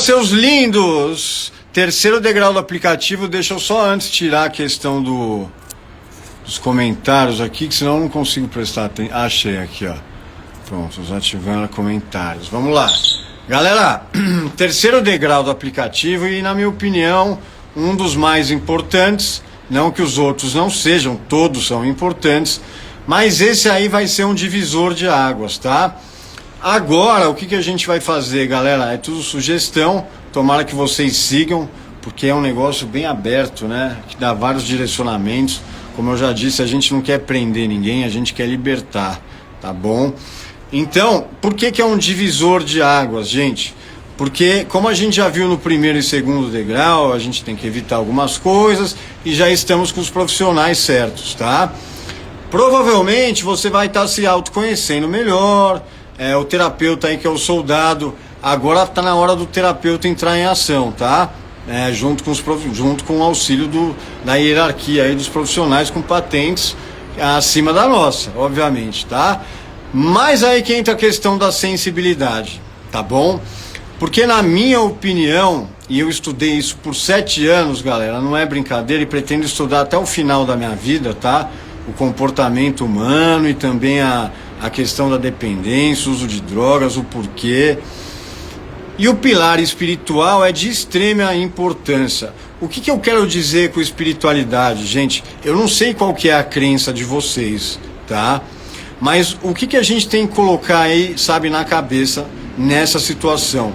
seus lindos! Terceiro degrau do aplicativo, deixa eu só antes tirar a questão dos comentários aqui, que senão eu não consigo prestar atenção. Achei aqui, ó. Pronto, ativando comentários. Vamos lá. Galera, terceiro degrau do aplicativo e, na minha opinião, um dos mais importantes. Não que os outros não sejam, todos são importantes, mas esse aí vai ser um divisor de águas, tá? Agora, o que a gente vai fazer, galera? É tudo sugestão, tomara que vocês sigam, porque é um negócio bem aberto, né? Que dá vários direcionamentos. Como eu já disse, a gente não quer prender ninguém, a gente quer libertar, tá bom? Então, por que é um divisor de águas, gente? Porque, como a gente já viu no primeiro e segundo degrau, a gente tem que evitar algumas coisas e já estamos com os profissionais certos, tá? Provavelmente você vai estar se autoconhecendo melhor, o terapeuta aí que é o soldado, agora está na hora do terapeuta entrar em ação, tá? Junto com o auxílio da hierarquia aí dos profissionais com patentes acima da nossa, obviamente, tá? Mas aí que entra a questão da sensibilidade, tá bom? Porque na minha opinião, e eu estudei isso por 7 anos, galera, não é brincadeira, e pretendo estudar até o final da minha vida, tá? O comportamento humano e também a questão da dependência, o uso de drogas, o porquê. E o pilar espiritual é de extrema importância. O que eu quero dizer com espiritualidade, gente? Eu não sei qual que é a crença de vocês, tá? Mas o que a gente tem que colocar aí, sabe, na cabeça nessa situação?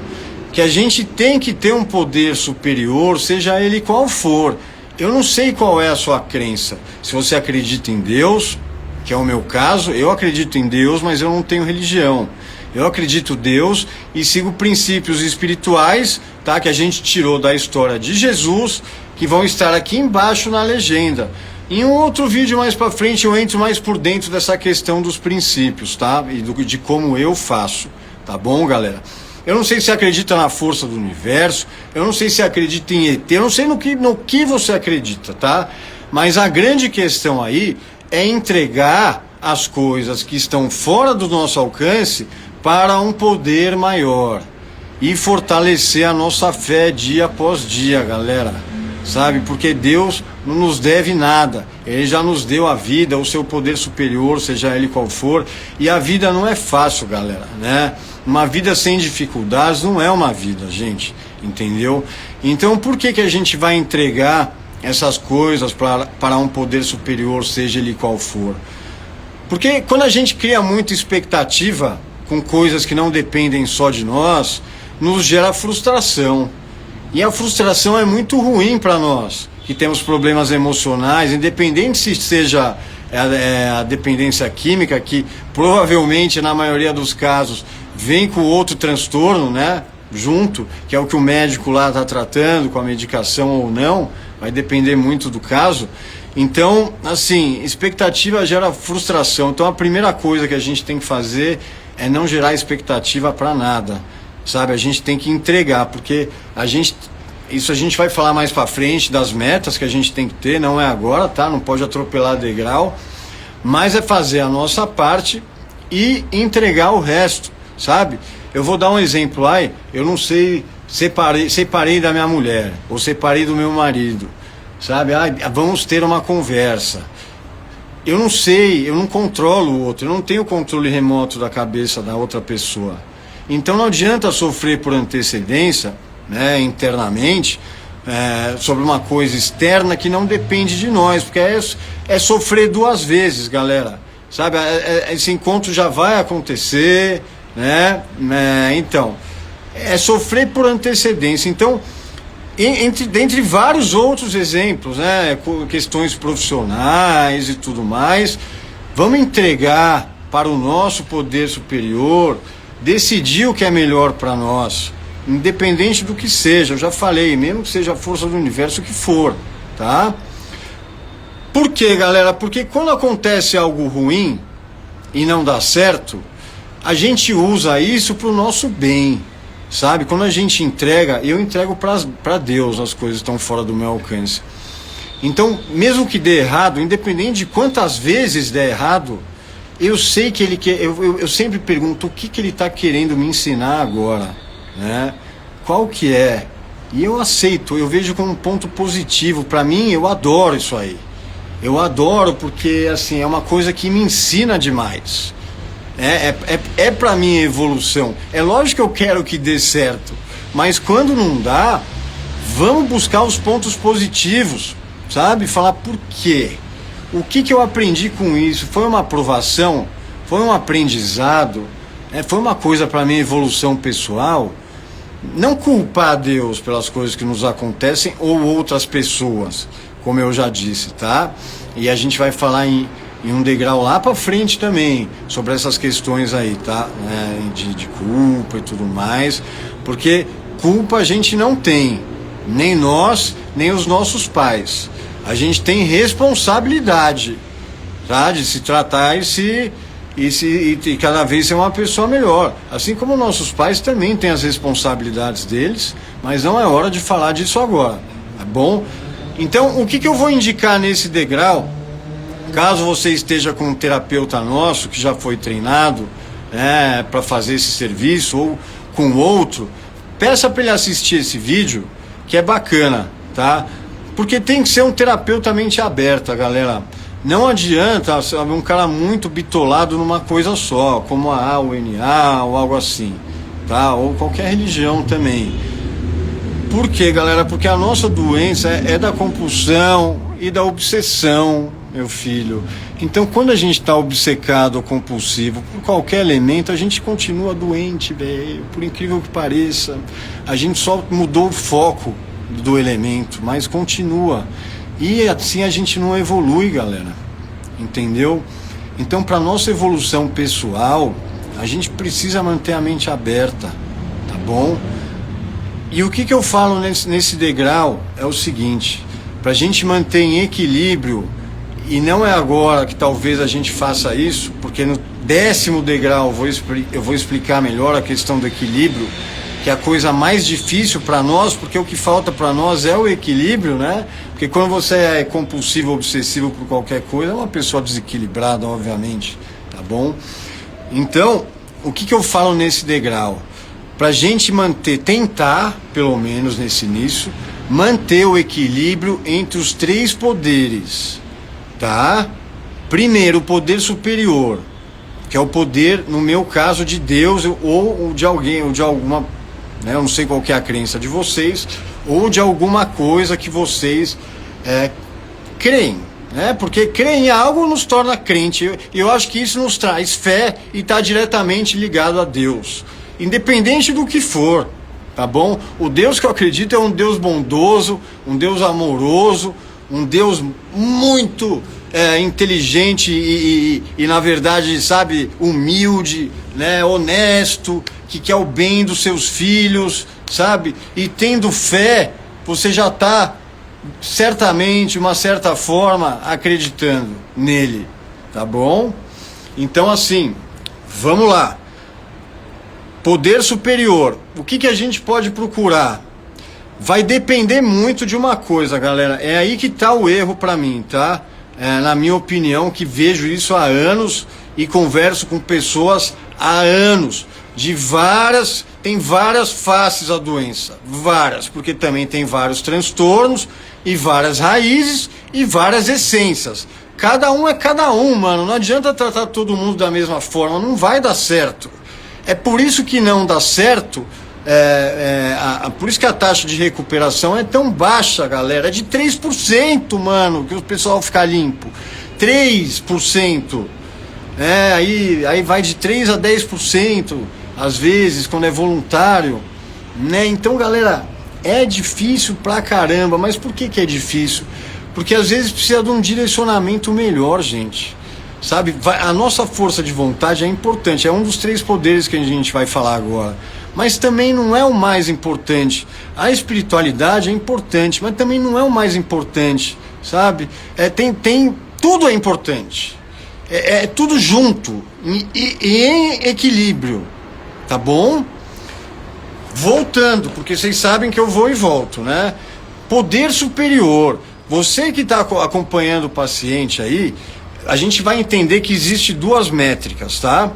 Que a gente tem que ter um poder superior, seja ele qual for. Eu não sei qual é a sua crença. Se você acredita em Deus, que é o meu caso, eu acredito em Deus, mas eu não tenho religião. Eu acredito em Deus e sigo princípios espirituais, tá? Que a gente tirou da história de Jesus, que vão estar aqui embaixo na legenda. Em um outro vídeo mais pra frente eu entro mais por dentro dessa questão dos princípios, tá? E de como eu faço, tá bom, galera? Eu não sei se acredita na força do universo, eu não sei se acredita em ET, eu não sei no que você acredita, tá? Mas a grande questão aí é entregar as coisas que estão fora do nosso alcance para um poder maior e fortalecer a nossa fé dia após dia, galera, sabe? Porque Deus não nos deve nada, Ele já nos deu a vida, o seu poder superior, seja ele qual for, e a vida não é fácil, galera, né? Uma vida sem dificuldades não é uma vida, gente, entendeu? Então por que a gente vai entregar essas coisas para um poder superior, seja ele qual for? Porque quando a gente cria muita expectativa com coisas que não dependem só de nós, nos gera frustração. E a frustração é muito ruim para nós, que temos problemas emocionais, independente se seja a dependência química, que provavelmente na maioria dos casos vem com outro transtorno, né, junto, que é o que o médico lá está tratando, com a medicação ou não, vai depender muito do caso. Então, assim, expectativa gera frustração. Então a primeira coisa que a gente tem que fazer é não gerar expectativa para nada, sabe? A gente tem que entregar, porque isso a gente vai falar mais para frente, das metas que a gente tem que ter, não é agora, tá? Não pode atropelar degrau, mas é fazer a nossa parte e entregar o resto, sabe? Eu vou dar um exemplo aí, eu não sei, separei da minha mulher, ou separei do meu marido, sabe? Vamos ter uma conversa. Eu não sei, eu não controlo o outro, eu não tenho controle remoto da cabeça da outra pessoa. Então não adianta sofrer por antecedência, né, internamente, sobre uma coisa externa que não depende de nós, porque é sofrer 2 vezes, galera, sabe? Esse encontro já vai acontecer, né? Então, é sofrer por antecedência. Então, dentre vários outros exemplos, né, questões profissionais e tudo mais, vamos entregar para o nosso poder superior decidir o que é melhor para nós, independente do que seja. Eu já falei, mesmo que seja a força do universo, o que for, tá? Por quê, galera? Porque quando acontece algo ruim e não dá certo, a gente usa isso para o nosso bem, sabe? Quando a gente entrega, eu entrego para Deus as coisas que estão fora do meu alcance. Então, mesmo que dê errado, independente de quantas vezes der errado, eu sei que ele quer. Eu sempre pergunto o que ele está querendo me ensinar agora, né? qual que é. E eu aceito, eu vejo como um ponto positivo. Para mim, eu adoro isso aí. Eu adoro porque, assim, é uma coisa que me ensina demais. É para mim evolução. É lógico que eu quero que dê certo, mas quando não dá, vamos buscar os pontos positivos, sabe? Falar por quê. O que eu aprendi com isso? Foi uma aprovação? Foi um aprendizado? Foi uma coisa para minha evolução pessoal? Não culpar a Deus pelas coisas que nos acontecem ou outras pessoas, como eu já disse, tá? E a gente vai falar em um degrau lá para frente também, sobre essas questões aí, tá? De culpa e tudo mais, porque culpa a gente não tem, nem nós, nem os nossos pais. A gente tem responsabilidade, tá? De se tratar e cada vez ser uma pessoa melhor. Assim como nossos pais também têm as responsabilidades deles, mas não é hora de falar disso agora, tá bom? Então, o que eu vou indicar nesse degrau, caso você esteja com um terapeuta nosso que já foi treinado para fazer esse serviço, ou com outro, peça para ele assistir esse vídeo, que é bacana, tá? Porque tem que ser um terapeuta mente aberta, galera. Não adianta, sabe, um cara muito bitolado numa coisa só, como a UNA ou algo assim, tá? Ou qualquer religião também. Por quê, galera? Porque a nossa doença é da compulsão e da obsessão, meu filho. Então, quando a gente está obcecado ou compulsivo por qualquer elemento, a gente continua doente, velho. Por incrível que pareça. A gente só mudou o foco do elemento, mas continua. E assim a gente não evolui, galera. Entendeu? Então, para nossa evolução pessoal, a gente precisa manter a mente aberta, tá bom? E o que eu falo nesse degrau é o seguinte: para a gente manter em equilíbrio, e não é agora que talvez a gente faça isso, porque no 10º degrau eu vou explicar melhor a questão do equilíbrio, que é a coisa mais difícil para nós, porque o que falta para nós é o equilíbrio, né? Porque quando você é compulsivo, obsessivo por qualquer coisa, é uma pessoa desequilibrada, obviamente, tá bom? Então, o que eu falo nesse degrau? Pra gente tentar, pelo menos nesse início, manter o equilíbrio entre os 3 poderes, tá? Primeiro, o poder superior, que é o poder, no meu caso, de Deus ou de alguém, ou de alguma, né, eu não sei qual que é a crença de vocês, ou de alguma coisa que vocês creem, né? Porque crer em algo nos torna crente, e eu acho que isso nos traz fé e está diretamente ligado a Deus, independente do que for, tá bom? O Deus que eu acredito é um Deus bondoso, um Deus amoroso, um Deus muito inteligente e na verdade, sabe, humilde, né, honesto, que quer o bem dos seus filhos, sabe? E tendo fé, você já está certamente, uma certa forma, acreditando nele, tá bom? Então, assim, vamos lá. Poder superior. O que a gente pode procurar? Vai depender muito de uma coisa, galera. É aí que está o erro para mim, tá? Na minha opinião, que vejo isso há anos e converso com pessoas há anos. Tem várias faces a doença. Várias, porque também tem vários transtornos e várias raízes e várias essências. Cada um é cada um, mano. Não adianta tratar todo mundo da mesma forma. Não vai dar certo. É por isso que não dá certo, por isso que a taxa de recuperação é tão baixa, galera. É de 3%, mano, que o pessoal fica limpo. 3%. Aí vai de 3 a 10%, às vezes, quando é voluntário, né? Então, galera, é difícil pra caramba. Mas por que é difícil? Porque às vezes precisa de um direcionamento melhor, gente. Sabe, a nossa força de vontade é importante, é um dos 3 poderes que a gente vai falar agora, mas também não é o mais importante. A espiritualidade é importante, mas também não é o mais importante, sabe? Tudo é importante, é tudo junto e em equilíbrio, tá bom? Voltando, porque vocês sabem que eu vou e volto, né? Poder superior, você que está acompanhando o paciente aí, a gente vai entender que existe 2 métricas, tá?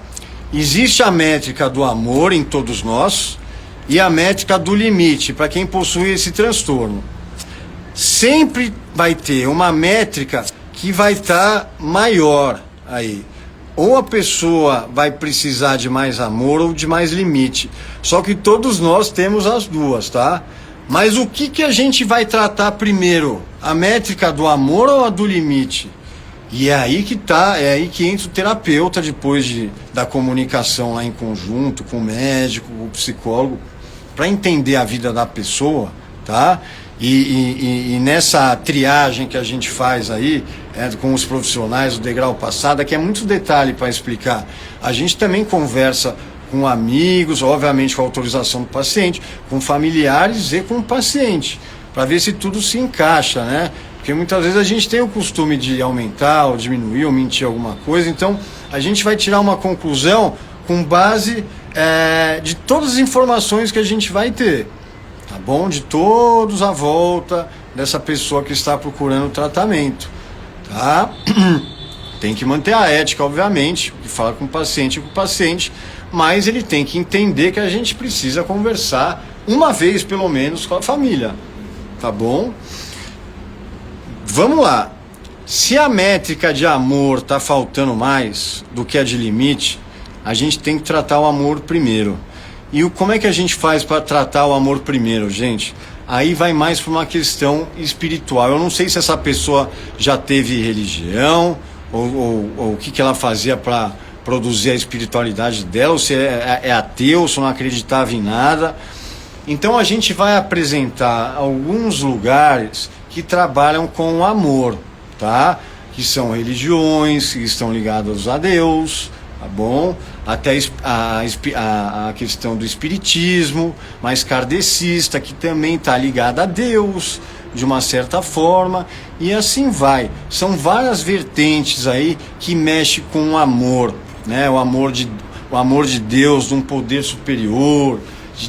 Existe a métrica do amor em todos nós e a métrica do limite, para quem possui esse transtorno. Sempre vai ter uma métrica que vai estar maior aí. Ou a pessoa vai precisar de mais amor ou de mais limite. Só que todos nós temos as duas, tá? Mas o que a gente vai tratar primeiro? A métrica do amor ou a do limite? E é aí que tá, é aí que entra o terapeuta depois da comunicação lá em conjunto com o médico, com o psicólogo, para entender a vida da pessoa, tá? E nessa triagem que a gente faz aí, com os profissionais do degrau passado, que é muito detalhe para explicar. A gente também conversa com amigos, obviamente com a autorização do paciente, com familiares e com o paciente, para ver se tudo se encaixa, né? Porque muitas vezes a gente tem o costume de aumentar, ou diminuir, ou mentir alguma coisa, então a gente vai tirar uma conclusão com base de todas as informações que a gente vai ter. Tá bom? De todos à volta dessa pessoa que está procurando tratamento, tá? Tem que manter a ética, obviamente, que fala com o paciente, mas ele tem que entender que a gente precisa conversar uma vez, pelo menos, com a família, tá bom? Vamos lá. Se a métrica de amor tá faltando mais do que a de limite, a gente tem que tratar o amor primeiro. E como é que a gente faz para tratar o amor primeiro, gente? Aí vai mais para uma questão espiritual. Eu não sei se essa pessoa já teve religião, ou o que ela fazia para produzir a espiritualidade dela, ou se é ateu, se não acreditava em nada. Então a gente vai apresentar alguns lugares que trabalham com o amor, tá? Que são religiões, que estão ligadas a Deus, tá bom? Até a questão do espiritismo, mais kardecista, que também está ligada a Deus, de uma certa forma, e assim vai. São várias vertentes aí que mexem com o amor, né? O amor de Deus, de um poder superior,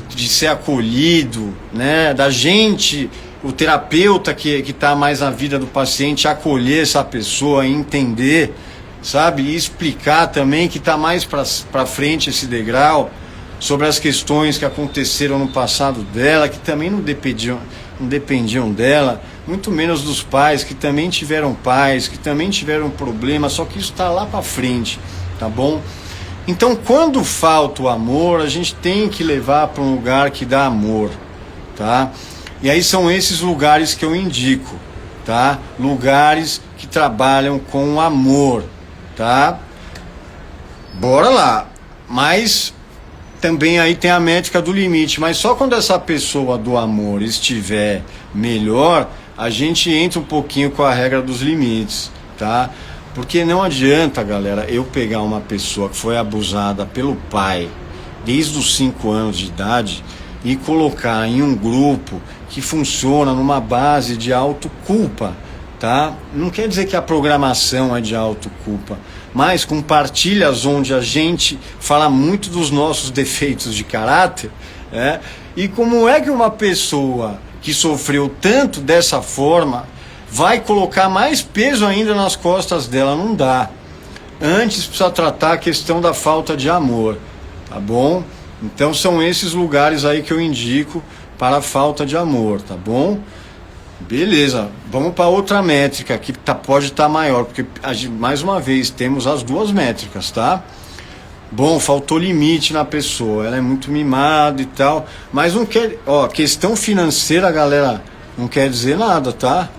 de ser acolhido, né? Da gente, o terapeuta que está mais na vida do paciente, acolher essa pessoa e entender, sabe? E explicar também que está mais para frente esse degrau, sobre as questões que aconteceram no passado dela, que também não dependiam dela, muito menos dos pais, que também tiveram pais, que também tiveram problemas, só que isso está lá para frente, tá bom? Então, quando falta o amor, a gente tem que levar para um lugar que dá amor, tá? E aí são esses lugares que eu indico, tá? Lugares que trabalham com amor, tá? Bora lá. Mas também aí tem a métrica do limite, mas só quando essa pessoa do amor estiver melhor, a gente entra um pouquinho com a regra dos limites, tá? Porque não adianta, galera, eu pegar uma pessoa que foi abusada pelo pai desde os 5 anos de idade e colocar em um grupo que funciona numa base de autoculpa, tá? Não quer dizer que a programação é de autoculpa, mas com partilhas onde a gente fala muito dos nossos defeitos de caráter, e como é que uma pessoa que sofreu tanto dessa forma vai colocar mais peso ainda nas costas dela? Não dá. Antes precisa tratar a questão da falta de amor, tá bom? Então são esses lugares aí que eu indico para a falta de amor, tá bom? Beleza, vamos para outra métrica que pode estar maior, porque mais uma vez temos as duas métricas, tá? Bom, faltou limite na pessoa, ela é muito mimada e tal, mas não quer, questão financeira, galera, não quer dizer nada, tá?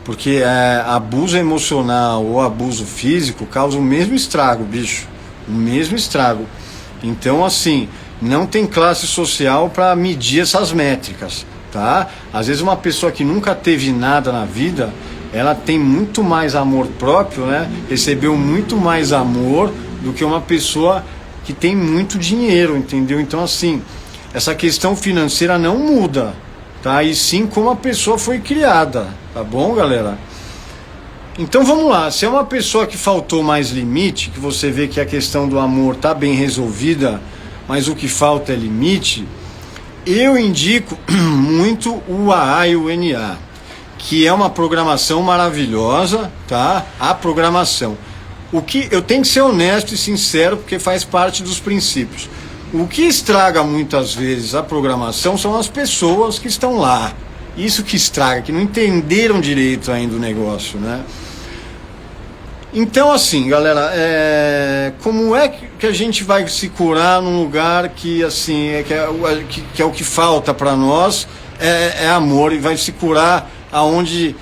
Porque abuso emocional ou abuso físico causa o mesmo estrago, bicho, o mesmo estrago. Então, assim, não tem classe social para medir essas métricas, tá? Às vezes uma pessoa que nunca teve nada na vida, ela tem muito mais amor próprio, né? Recebeu muito mais amor do que uma pessoa que tem muito dinheiro, entendeu? Então, assim, essa questão financeira não muda, tá? E sim como a pessoa foi criada, tá bom, galera? Então vamos lá, se é uma pessoa que faltou mais limite, que você vê que a questão do amor tá bem resolvida, mas o que falta é limite, eu indico muito o AA e o NA, que é uma programação maravilhosa, tá? A programação. O que eu tenho que ser honesto e sincero, porque faz parte dos princípios. O que estraga muitas vezes a programação são as pessoas que estão lá. Isso que estraga, que não entenderam direito ainda o negócio, né? Então, assim, galera, como é que a gente vai se curar num lugar que, assim, que é o que falta para nós, é amor, e vai se curar aonde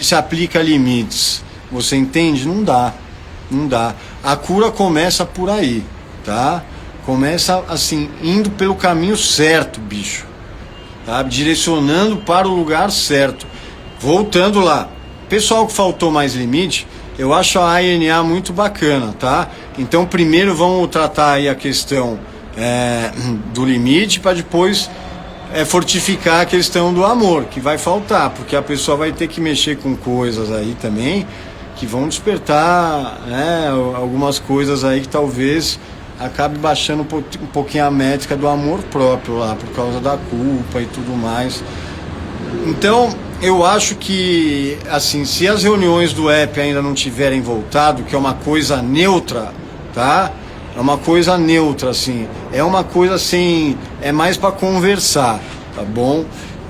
se aplica limites? Você entende? Não dá, não dá. A cura começa por aí, tá? Começa, assim, indo pelo caminho certo, bicho, tá? Direcionando para o lugar certo. Voltando lá, pessoal que faltou mais limite, eu acho a ANA muito bacana, tá? Então primeiro vamos tratar aí a questão do limite, para depois fortificar a questão do amor, que vai faltar, porque a pessoa vai ter que mexer com coisas aí também que vão despertar, né, algumas coisas aí que talvez acabe baixando um pouquinho a métrica do amor próprio lá, por causa da culpa e tudo mais. Então eu acho que, assim, se as reuniões do app ainda não tiverem voltado, que é uma coisa neutra, tá? É uma coisa neutra, assim. É uma coisa assim, é mais para conversar, tá bom?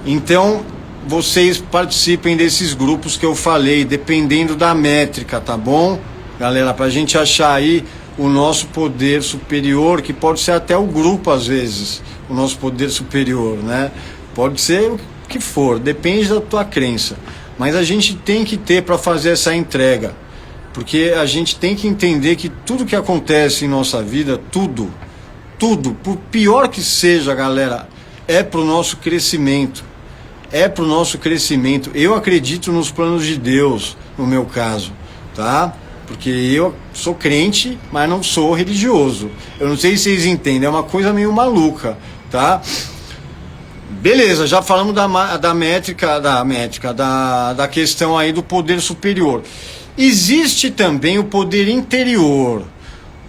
Então, vocês participem desses grupos que eu falei, dependendo da métrica, tá bom? Galera, pra gente achar aí o nosso poder superior, que pode ser até o grupo às vezes, o nosso poder superior, né? Pode ser o que for, depende da tua crença, mas a gente tem que ter para fazer essa entrega, porque a gente tem que entender que tudo que acontece em nossa vida, tudo, por pior que seja, galera, é pro nosso crescimento, Eu acredito nos planos de Deus, no meu caso, tá? Porque eu sou crente, mas não sou religioso. Eu não sei se vocês entendem, é uma coisa meio maluca, tá? Beleza, já falamos da métrica, da questão aí do poder superior. Existe também o poder interior.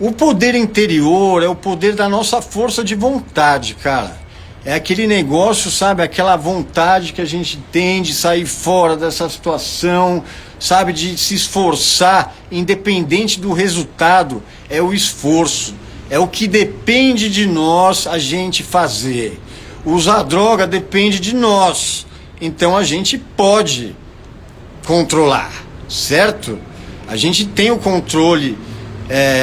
O poder interior é o poder da nossa força de vontade, cara. É aquele negócio, sabe, aquela vontade que a gente tem de sair fora dessa situação, sabe, de se esforçar, independente do resultado. É o esforço, é o que depende de nós a gente fazer. Usar droga depende de nós, então a gente pode controlar, certo? A gente tem o controle,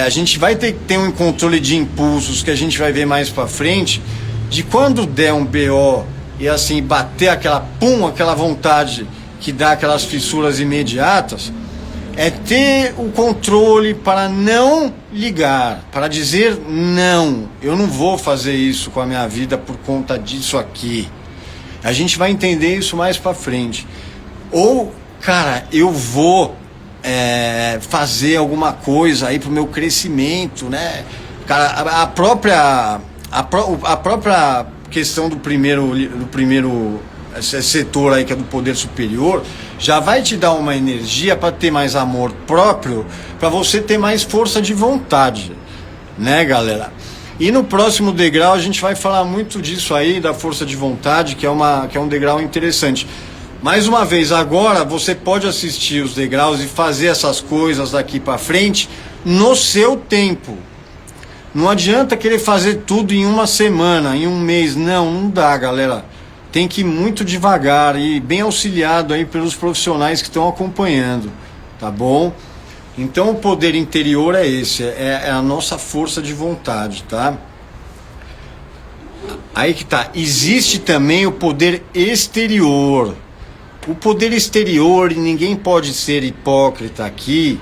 a gente vai ter um controle de impulsos que a gente vai ver mais pra frente, de quando der um BO e assim bater aquela vontade que dá aquelas fissuras imediatas, é ter o controle para não ligar, para dizer não, eu não vou fazer isso com a minha vida por conta disso aqui. A gente vai entender isso mais para frente. Ou, cara, eu vou fazer alguma coisa aí pro meu crescimento, né? Cara, a própria questão do primeiro setor aí, que é do poder superior, já vai te dar uma energia para ter mais amor próprio, para você ter mais força de vontade, né, galera? E no próximo degrau a gente vai falar muito disso aí, da força de vontade, que é um degrau interessante. Mais uma vez, agora você pode assistir os degraus e fazer essas coisas daqui para frente no seu tempo. Não adianta querer fazer tudo em uma semana, em um mês. Não dá, galera. Tem que ir muito devagar e bem auxiliado aí pelos profissionais que estão acompanhando, tá bom? Então o poder interior é esse, é a nossa força de vontade, tá? Aí que tá. Existe também o poder exterior. O poder exterior, e ninguém pode ser hipócrita aqui,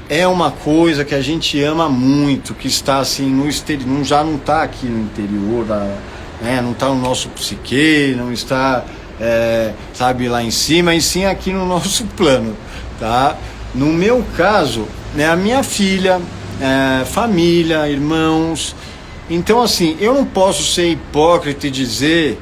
é uma coisa que a gente ama muito, que está assim no exterior, já não está aqui no interior, não está no nosso psique, não está, sabe, lá em cima, e sim aqui no nosso plano, tá? No meu caso, a minha filha, família, irmãos. Então, assim, eu não posso ser hipócrita e dizer,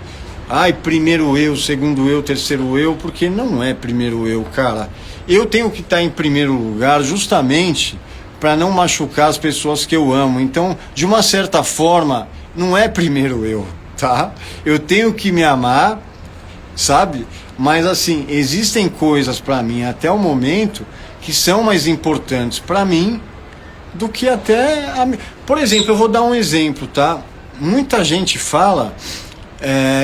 primeiro eu, segundo eu, terceiro eu, porque não é primeiro eu, cara. Eu tenho que estar em primeiro lugar justamente para não machucar as pessoas que eu amo. Então, de uma certa forma, não é primeiro eu, tá? Eu tenho que me amar, sabe? Mas assim, existem coisas para mim até o momento que são mais importantes para mim do que até Por exemplo, eu vou dar um exemplo, tá? muita gente fala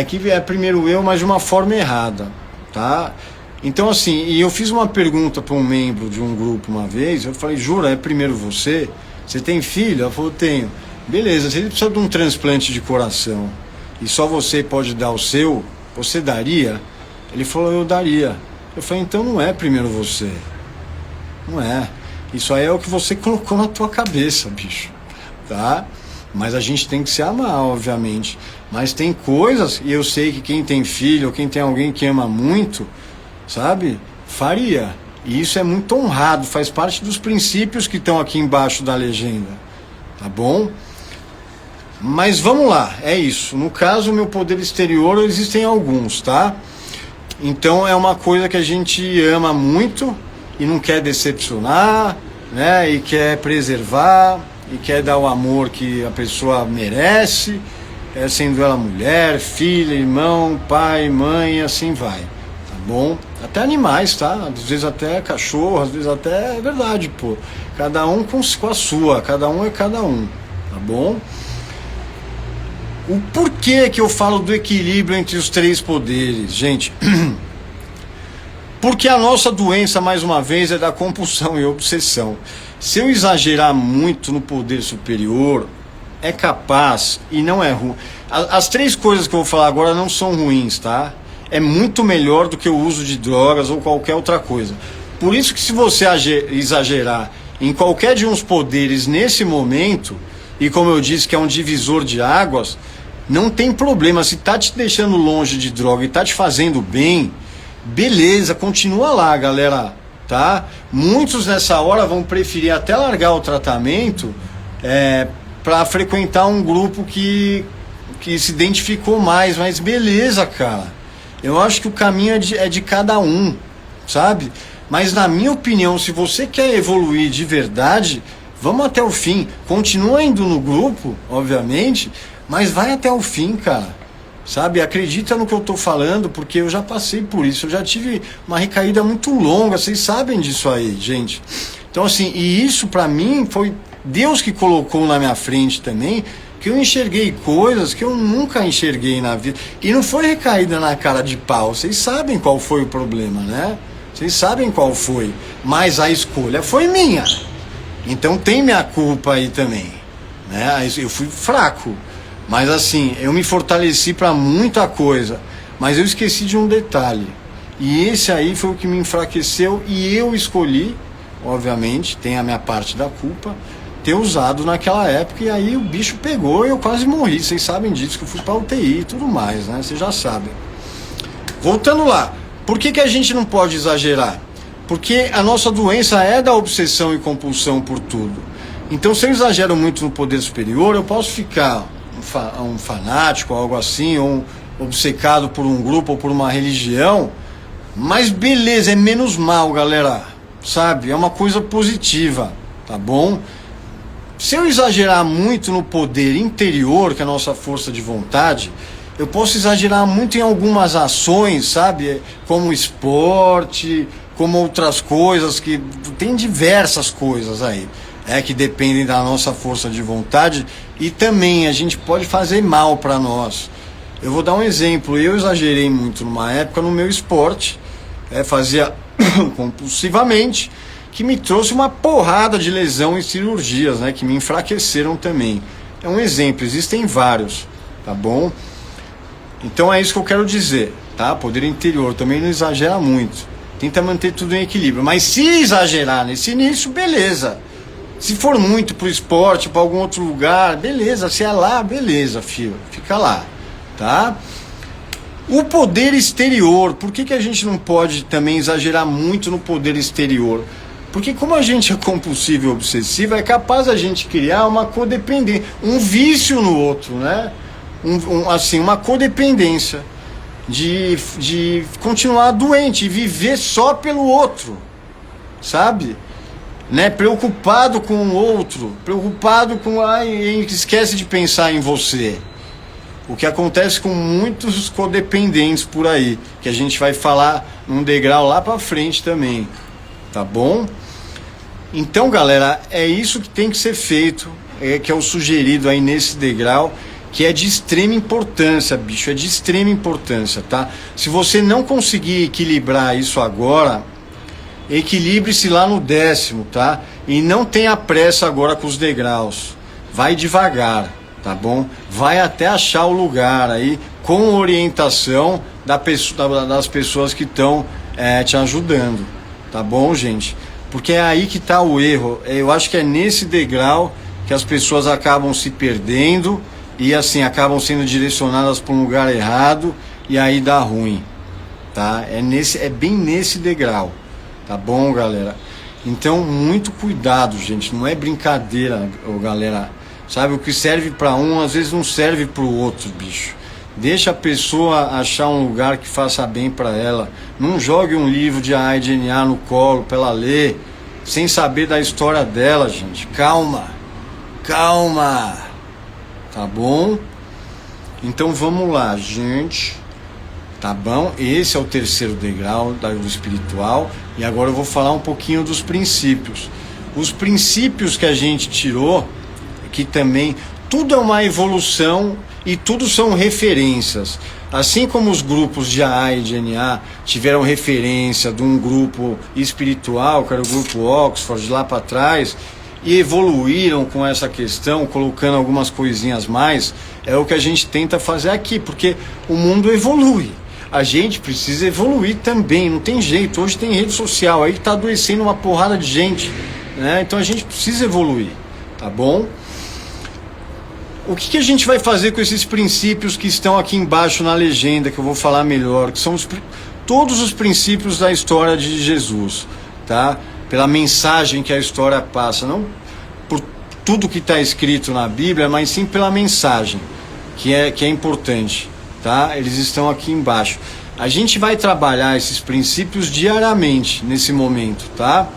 que é primeiro eu, mas de uma forma errada, tá? Então assim, e eu fiz uma pergunta para um membro de um grupo uma vez, eu falei, jura, é primeiro você? Você tem filho? Ela falou, tenho. Beleza, se ele precisa de um transplante de coração e só você pode dar o seu, você daria? Ele falou, eu daria. Eu falei, então não é primeiro você. Não é. Isso aí é o que você colocou na tua cabeça, bicho. Tá? Mas a gente tem que se amar, obviamente. Mas tem coisas, e eu sei que quem tem filho, ou quem tem alguém que ama muito, sabe? Faria. E isso é muito honrado, faz parte dos princípios que estão aqui embaixo da legenda. Tá bom? Mas vamos lá, é isso. No caso, o meu poder exterior, existem alguns, tá? Então é uma coisa que a gente ama muito e não quer decepcionar, né? E quer preservar, e quer dar o amor que a pessoa merece, sendo ela mulher, filha, irmão, pai, mãe, assim vai, tá bom? Até animais, tá? Às vezes até cachorro, às vezes até é verdade, pô. Cada um com a sua, cada um é cada um, tá bom? O porquê que eu falo do equilíbrio entre os três poderes, gente? Porque a nossa doença, mais uma vez, é da compulsão e obsessão. Se eu exagerar muito no poder superior, é capaz, e não é ruim. As três coisas que eu vou falar agora não são ruins, tá? É muito melhor do que o uso de drogas ou qualquer outra coisa. Por isso que se você exagerar em qualquer de uns poderes nesse momento, e como eu disse que é um divisor de águas, não tem problema. Se tá te deixando longe de droga e tá te fazendo bem, beleza, continua lá, galera, tá? Muitos nessa hora vão preferir até largar o tratamento para frequentar um grupo que se identificou mais, mas beleza, cara. Eu acho que o caminho é de cada um, sabe? Mas na minha opinião, se você quer evoluir de verdade, vamos até o fim. Continua indo no grupo, obviamente, mas vai até o fim, cara. Sabe? Acredita no que eu tô falando, porque eu já passei por isso. Eu já tive uma recaída muito longa, vocês sabem disso aí, gente. Então assim, e isso pra mim foi Deus que colocou na minha frente também, que eu enxerguei coisas que eu nunca enxerguei na vida. E não foi recaída na cara de pau. Vocês sabem qual foi o problema, né? Vocês sabem qual foi. Mas a escolha foi minha. Então tem minha culpa aí também, né? Eu fui fraco. Mas assim, eu me fortaleci para muita coisa. Mas eu esqueci de um detalhe. E esse aí foi o que me enfraqueceu. E eu escolhi, obviamente, tem a minha parte da culpa, ter usado naquela época, e aí o bicho pegou e eu quase morri. Vocês sabem disso, que eu fui pra UTI e tudo mais, né? Vocês já sabem. Voltando lá, por que a gente não pode exagerar? Porque a nossa doença é da obsessão e compulsão por tudo. Então, se eu exagero muito no poder superior, eu posso ficar um fanático, algo assim, ou um obcecado por um grupo ou por uma religião, mas beleza, é menos mal, galera, sabe? É uma coisa positiva, tá bom? Se eu exagerar muito no poder interior, que é a nossa força de vontade, eu posso exagerar muito em algumas ações, sabe? Como esporte, como outras coisas, que tem diversas coisas aí, que dependem da nossa força de vontade, e também a gente pode fazer mal para nós. Eu vou dar um exemplo. Eu exagerei muito numa época no meu esporte, fazia compulsivamente, que me trouxe uma porrada de lesão e cirurgias, né, que me enfraqueceram também. É um exemplo, existem vários, tá bom? Então é isso que eu quero dizer, tá? Poder interior, também não exagera muito. Tenta manter tudo em equilíbrio. Mas se exagerar nesse início, beleza. Se for muito pro esporte, para algum outro lugar, beleza. Se é lá, beleza, filho. Fica lá, tá? O poder exterior, por que a gente não pode também exagerar muito no poder exterior? Porque como a gente é compulsivo e obsessivo, é capaz a gente criar uma codependência, um vício no outro, né? Assim, uma codependência de continuar doente e viver só pelo outro, sabe? Né? Preocupado com o outro, preocupado com... esquece de pensar em você. O que acontece com muitos codependentes por aí, que a gente vai falar num degrau lá pra frente também, tá bom? Então, galera, é isso que tem que ser feito, que é o sugerido aí nesse degrau. que é de extrema importância, bicho, é de extrema importância, tá? Se você não conseguir equilibrar isso agora, equilibre-se lá no 10º, tá? E não tenha pressa agora com os degraus. Vai devagar, tá bom? Vai até achar o lugar aí, com orientação das pessoas que estão te ajudando, tá bom, gente? Porque é aí que tá o erro. Eu acho que é nesse degrau que as pessoas acabam se perdendo e assim acabam sendo direcionadas para um lugar errado e aí dá ruim, tá? É bem nesse degrau, tá bom, galera? Então muito cuidado, gente, não é brincadeira, galera, sabe? O que serve para um às vezes não serve para o outro, bicho. Deixa a pessoa achar um lugar que faça bem para ela. Não jogue um livro de AA e de NA no colo para ela ler sem saber da história dela, gente. Calma, calma, tá bom? Então vamos lá, gente. Tá bom? Esse é o 3º degrau do espiritual. E agora eu vou falar um pouquinho dos princípios. Os princípios que a gente tirou, que também tudo é uma evolução e tudo são referências. Assim como os grupos de AA e de NA tiveram referência de um grupo espiritual, que era o grupo Oxford lá para trás, e evoluíram com essa questão, colocando algumas coisinhas mais, é o que a gente tenta fazer aqui, porque o mundo evolui. A gente precisa evoluir também, não tem jeito. Hoje tem rede social aí que está adoecendo uma porrada de gente, né? Então a gente precisa evoluir, tá bom? O que a gente vai fazer com esses princípios que estão aqui embaixo na legenda, que eu vou falar melhor, que são todos os princípios da história de Jesus, tá? Pela mensagem que a história passa, não por tudo que está escrito na Bíblia, mas sim pela mensagem, que é importante, tá? Eles estão aqui embaixo. A gente vai trabalhar esses princípios diariamente nesse momento, tá?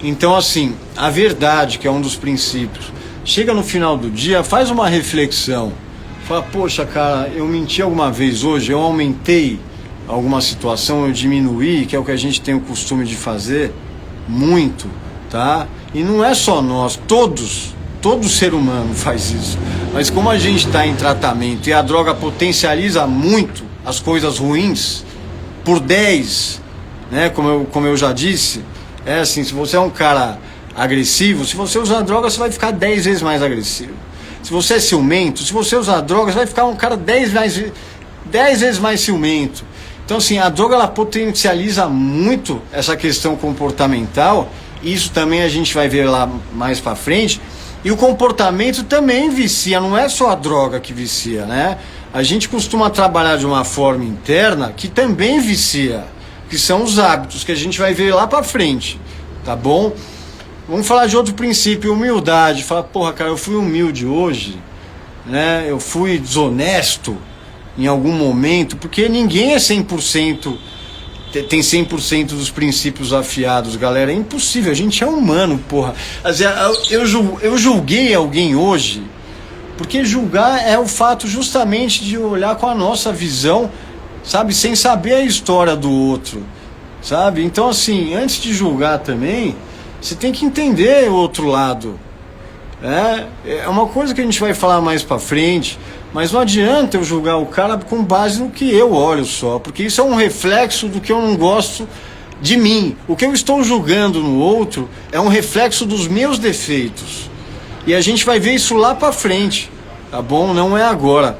Então, assim, a verdade, que é um dos princípios, chega no final do dia, faz uma reflexão. Fala, poxa, cara, eu menti alguma vez hoje, eu aumentei alguma situação, eu diminuí, que é o que a gente tem o costume de fazer, muito, tá? E não é só nós, todo ser humano faz isso. Mas como a gente está em tratamento e a droga potencializa muito as coisas ruins, por 10, né? Como eu já disse, é assim, se você é um cara agressivo, se você usar droga, você vai ficar 10 vezes mais agressivo. Se você é ciumento, se você usar droga, você vai ficar um cara 10 vezes mais ciumento. Então, assim, a droga, ela potencializa muito essa questão comportamental. Isso também a gente vai ver lá mais pra frente. E o comportamento também vicia, não é só a droga que vicia, né? A gente costuma trabalhar de uma forma interna que também vicia, que são os hábitos, que a gente vai ver lá pra frente, tá bom? Vamos falar de outro princípio, humildade. Fala, porra, cara, eu fui humilde hoje, né? Eu fui desonesto em algum momento, porque ninguém é 100%, tem 100% dos princípios afiados, galera. É impossível, a gente é humano, porra. Eu julguei alguém hoje, porque julgar é o fato justamente de olhar com a nossa visão, sabe? Sem saber a história do outro, sabe? Então, assim, antes de julgar também, você tem que entender o outro lado. É uma coisa que a gente vai falar mais pra frente, mas não adianta eu julgar o cara com base no que eu olho só, porque isso é um reflexo do que eu não gosto de mim. O que eu estou julgando no outro é um reflexo dos meus defeitos. E a gente vai ver isso lá pra frente, tá bom? Não é agora.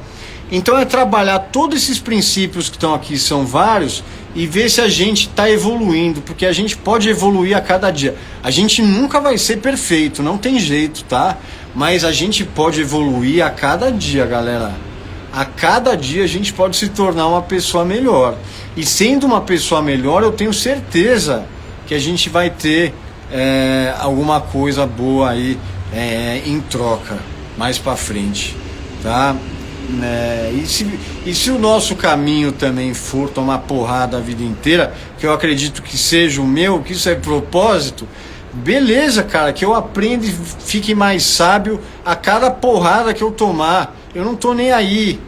Então é trabalhar todos esses princípios que estão aqui, são vários, e ver se a gente está evoluindo, porque a gente pode evoluir a cada dia. A gente nunca vai ser perfeito, não tem jeito, tá? Mas a gente pode evoluir a cada dia, galera. A cada dia a gente pode se tornar uma pessoa melhor. E sendo uma pessoa melhor, eu tenho certeza que a gente vai ter alguma coisa boa aí em troca mais pra frente, tá? E se o nosso caminho também for tomar porrada a vida inteira, que eu acredito que seja o meu, que isso é propósito, beleza, cara, que eu aprenda e fique mais sábio a cada porrada que eu tomar. Eu não tô nem aí,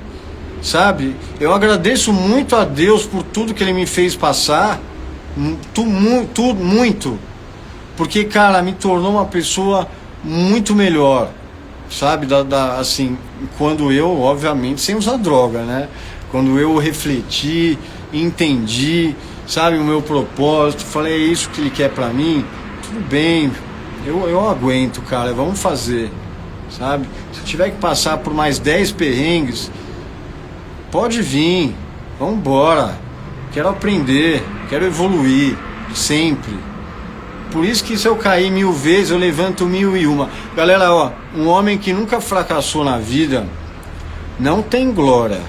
sabe? Eu agradeço muito a Deus por tudo que Ele me fez passar, muito, porque, cara, me tornou uma pessoa muito melhor, sabe, assim, quando eu, obviamente, sem usar droga, né? Quando eu refleti, entendi, sabe, o meu propósito, falei, é isso que ele quer pra mim, tudo bem, eu aguento, cara, vamos fazer, sabe? Se tiver que passar por mais 10 perrengues, pode vir, vamos embora, quero aprender, quero evoluir, sempre. Por isso que se eu cair 1000 vezes, eu levanto 1001. Galera, ó, um homem que nunca fracassou na vida não tem glória,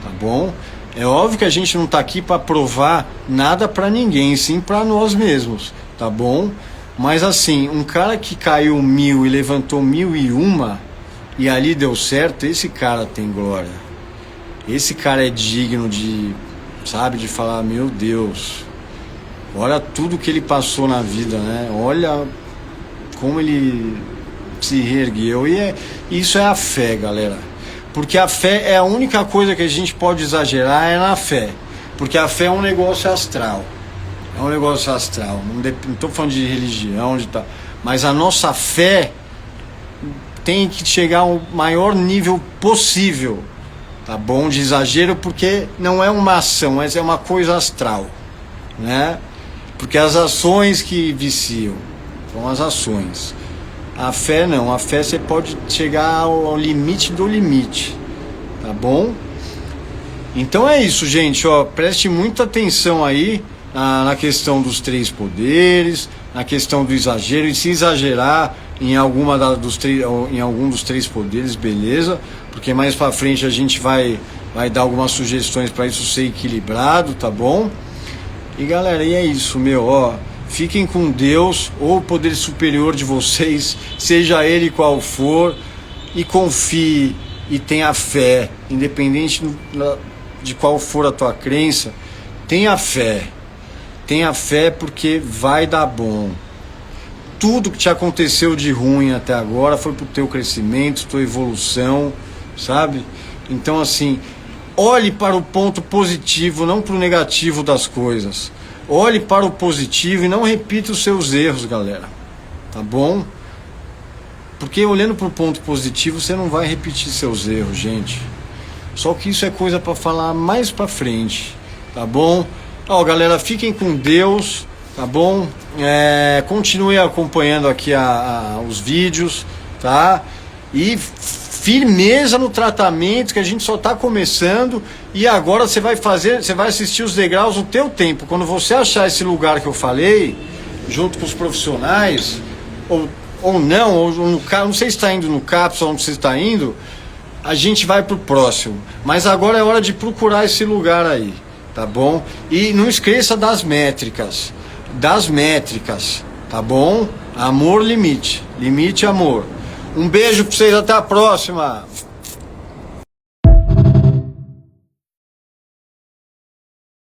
tá bom? É óbvio que a gente não tá aqui para provar nada para ninguém, sim para nós mesmos, tá bom? Mas assim, um cara que caiu 1000 e levantou 1001 e ali deu certo, esse cara tem glória. Esse cara é digno de, sabe, de falar, meu Deus, olha tudo que ele passou na vida, né? Olha como ele se reergueu. E isso é a fé, galera. Porque a fé é a única coisa que a gente pode exagerar, é na fé. Porque a fé é um negócio astral. É um negócio astral. Não estou falando de religião, mas a nossa fé tem que chegar ao maior nível possível, tá bom? De exagero, porque não é uma ação, mas é uma coisa astral, né? Porque as ações que viciam são as ações. A fé não, a fé você pode chegar ao limite do limite, tá bom? Então é isso, gente, ó, preste muita atenção aí na questão dos 3 poderes, na questão do exagero, e se exagerar em algum dos 3 poderes, beleza? Porque mais pra frente a gente vai dar algumas sugestões para isso ser equilibrado, tá bom? E galera, e é isso, meu, ó, fiquem com Deus, ou o poder superior de vocês, seja ele qual for, e confie e tenha fé, independente de qual for a tua crença, tenha fé porque vai dar bom. Tudo que te aconteceu de ruim até agora foi pro teu crescimento, tua evolução, sabe? Então assim, olhe para o ponto positivo, não para o negativo das coisas. Olhe para o positivo e não repita os seus erros, galera. Tá bom? Porque olhando para o ponto positivo, você não vai repetir seus erros, gente. Só que isso é coisa para falar mais para frente, tá bom? Ó, galera, fiquem com Deus, tá bom? Continue acompanhando aqui os vídeos, tá? E firmeza no tratamento, que a gente só está começando. E agora você vai assistir os degraus no teu tempo. Quando você achar esse lugar que eu falei, junto com os profissionais, ou no carro, não sei se está indo no cápsula, onde você está indo, a gente vai pro próximo. Mas agora é hora de procurar esse lugar aí, tá bom? E não esqueça das métricas, tá bom? Amor, limite, amor. Um beijo pra vocês, até a próxima.